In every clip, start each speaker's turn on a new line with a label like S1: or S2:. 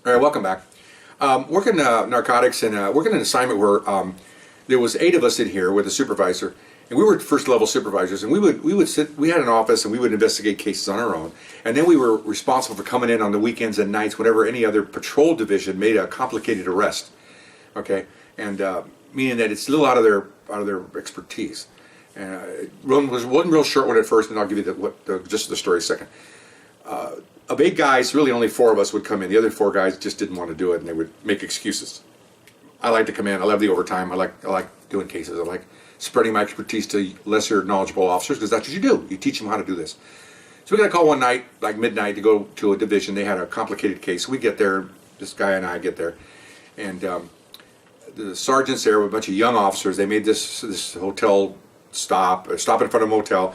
S1: All right, welcome back. Working narcotics and working an assignment where there was 8 of us in here with a supervisor, and we were first level supervisors, and we would sit. We had an office, and we would investigate cases on our own, and then we were responsible for coming in on the weekends and nights whenever any other patrol division made a complicated arrest. Okay, and meaning that it's a little out of their expertise. And it wasn't real short one at first, and I'll give you just the story in a second. Of 8 guys, really only 4 of us would come in. The other 4 guys just didn't want to do it, and they would make excuses. I like to come in. I love the overtime. I like doing cases. I like spreading my expertise to lesser knowledgeable officers, because that's what you do. You teach them how to do this. So we got a call one night, like midnight, to go to a division. They had a complicated case. We get there. This guy and I get there, and the sergeants there were a bunch of young officers. They made this hotel stop in front of a motel.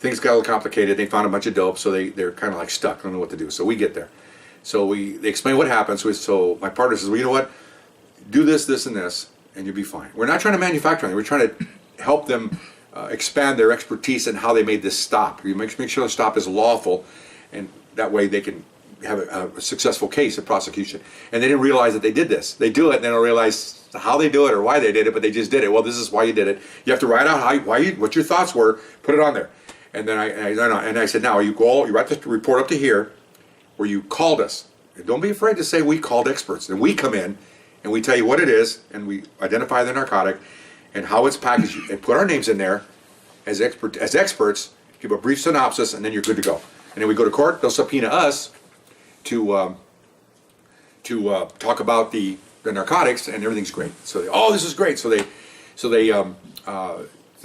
S1: Things got a little complicated. They found a bunch of dope, so they're kind of like stuck. Don't know what to do. So we get there. So they explain what happened. So my partner says, well, you know what? Do this, this, and this, and you'll be fine. We're not trying to manufacture anything. We're trying to help them expand their expertise in how they made this stop. You make sure the stop is lawful, and that way they can have a successful case of prosecution. And they didn't realize that they did this. They do it, and they don't realize how they do it or why they did it, but they just did it. Well, this is why you did it. You have to write out what your thoughts were, put it on there. And then I said, now you write the report up to here, where you called us. And don't be afraid to say we called experts. And we come in, and we tell you what it is, and we identify the narcotic, and how it's packaged, and put our names in there as experts, give a brief synopsis, and then you're good to go. And then we go to court. They'll subpoena us to talk about the narcotics, and everything's great. So this is great. So they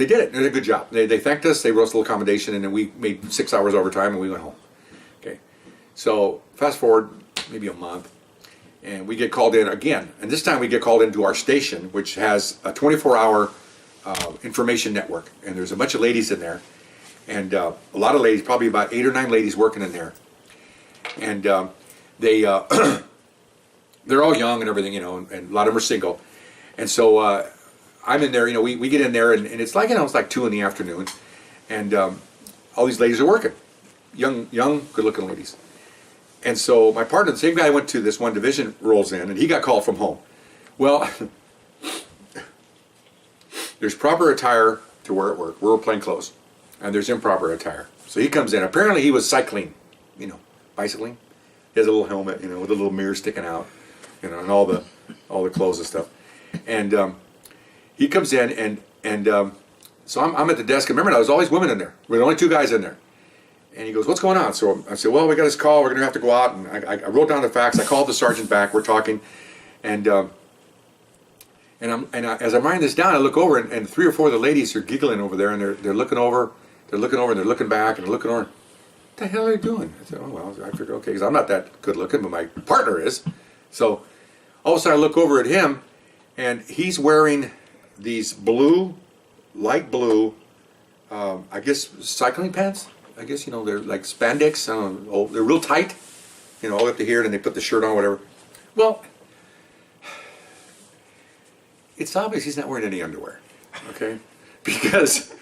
S1: did it. They did a good job. They thanked us. They wrote us a little accommodation, and then we made 6 hours overtime, and we went home. Okay. So fast forward maybe a month, and we get called in again. And this time we get called into our station, which has a 24-hour information network. And there's a bunch of ladies in there, and a lot of ladies, probably about 8 or 9 ladies working in there. And they're all young and everything, and a lot of them are single. And so I'm in there, we get in there, and it's like, it's like 2 in the afternoon, and all these ladies are working, young, good-looking ladies. And so my partner, the same guy I went to this one division, rolls in, and he got called from home. Well, there's proper attire to wear at work. We're plain clothes, and there's improper attire. So he comes in. Apparently he was cycling, bicycling. He has a little helmet, with a little mirror sticking out, and all the clothes and stuff. And he comes in, and so I'm at the desk. And remember, there was always women in there. We're the only 2 guys in there. And he goes, what's going on? So I said, well, we got this call. We're going to have to go out. And I wrote down the facts. I called the sergeant back. We're talking. And as I'm writing this down, I look over, and 3 or 4 of the ladies are giggling over there. And they're looking over. They're looking over, and they're looking back, and they're looking over. What the hell are they doing? I said, oh, well, I figured, okay, because I'm not that good looking, but my partner is. So all of a sudden I look over at him, and he's wearing these light blue, I guess cycling pants. I guess, they're like spandex. They're real tight, all up to here, and then they put the shirt on, whatever. Well, it's obvious he's not wearing any underwear, okay? Because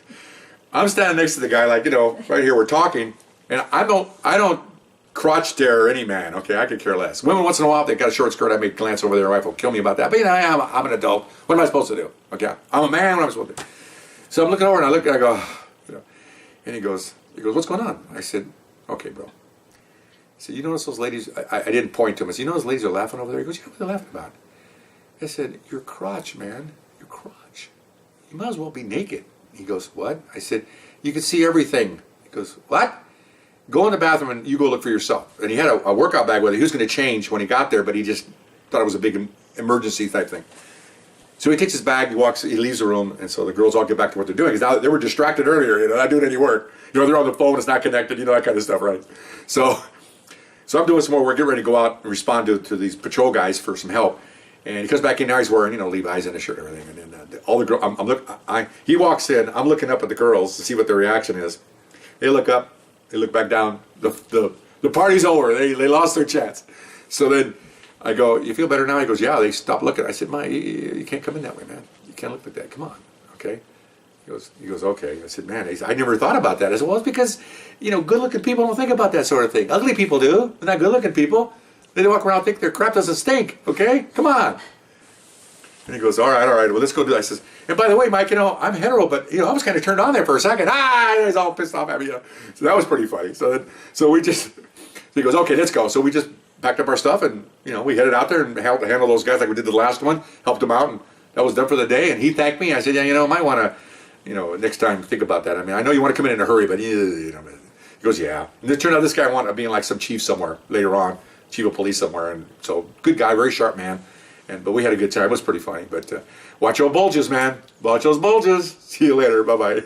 S1: I'm standing next to the guy, like, right here, we're talking, and I don't crotch dare any man, okay? I could care less. Women, once in a while, if they got a short skirt, I may glance over their wife will kill me about that. But I'm an adult. What am I supposed to do? Okay, I'm a man. What am I supposed to do? So I'm looking over, and I go, and he goes, what's going on? I said, okay, bro. I said, you notice those ladies? I didn't point to him. I said, you know those ladies are laughing over there? He goes, yeah, what are they laughing about? I said, your crotch, man, your crotch. You might as well be naked. He goes, what? I said, you can see everything. He goes, what? Go in the bathroom and you go look for yourself. And he had a workout bag with him. He was going to change when he got there, but he just thought it was a big emergency type thing. So he takes his bag, he leaves the room, and so the girls all get back to what they're doing. Because they were distracted earlier, not doing any work. They're on the phone, it's not connected, that kind of stuff, right? So I'm doing some more work, getting ready to go out and respond to these patrol guys for some help. And he comes back in, now he's wearing, Levi's and a shirt and everything. And then all the girls, he walks in, I'm looking up at the girls to see what their reaction is. They look up, they look back down, the party's over, they lost their chance. So then I go, you feel better now? He goes, yeah. They stopped looking. I said, you can't come in that way, man. You can't look like that. Come on, okay? He goes, okay. I said, man, I never thought about that. I said, well, it's because, good-looking people don't think about that sort of thing. Ugly people do. They're not good-looking people. They walk around thinking their crap doesn't stink, okay? Come on. And he goes, all right, well, let's go do that. I says, and by the way, Mike, I'm hetero, but, I was kind of turned on there for a second. He's all pissed off at me, So that was pretty funny. So he goes, okay, let's go. So we just packed up our stuff and, we headed out there and helped handle those guys like we did the last one, helped them out, and that was done for the day. And he thanked me. I said, yeah, might want to, next time think about that. I mean, I know you want to come in a hurry, but, he goes, yeah. And it turned out this guy wound up being like some chief somewhere later on, chief of police somewhere. And so, good guy, very sharp man. But we had a good time. It was pretty funny. But watch your bulges, man. Watch those bulges. See you later. Bye-bye.